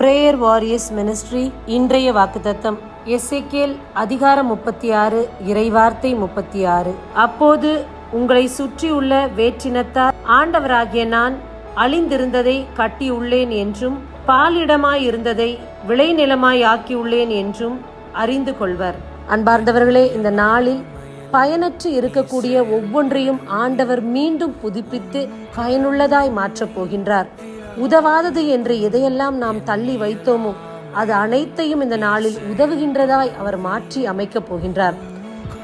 Prayer warriors ministry. இன்றைய வாக்குத்தத்தம் எசேக்கியேல் அதிகாரம் 36 இறைவார்த்தை 36. அப்போது உங்களை சுற்றியுள்ள வேற்றினத்தார் ஆண்டவராகிய நான் அழிந்திருந்ததை கட்டியுள்ளேன் என்றும் பாலிடமாயிருந்ததை விளைநிலமாய் ஆக்கியுள்ளேன் என்றும் அறிந்து கொள்வர். அன்பார்ந்தவர்களே, இந்த நாளில் பயனற்று இருக்கக்கூடிய ஒவ்வொன்றையும் ஆண்டவர் மீண்டும் புதுப்பித்து பயனுள்ளதாய் மாற்றப் போகின்றார். உதவாதது என்று எதையெல்லாம் நாம் தள்ளி வைத்தோமோ அது அனைத்தையும் இந்த நாளில் உதவுகின்றதாய் அவர் மாற்றி அமைக்கப் போகின்றார்.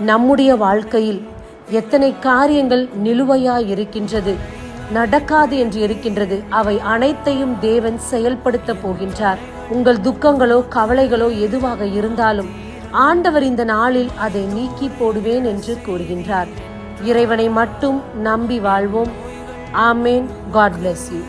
நம்முடைய வாழ்க்கையில் எத்தனை காரியங்கள் நிலுவையாய் இருக்கின்றது, நடக்காது என்று இருக்கின்றது, அவை அனைத்தையும் தேவன் செயல்படுத்த போகின்றார். உங்கள் துக்கங்களோ கவலைகளோ எதுவாக இருந்தாலும் ஆண்டவர் இந்த நாளில் அதை நீக்கி போடுவேன் என்று கூறுகின்றார். இறைவனை மட்டும் நம்பி வாழ்வோம். ஆமேன். God bless you.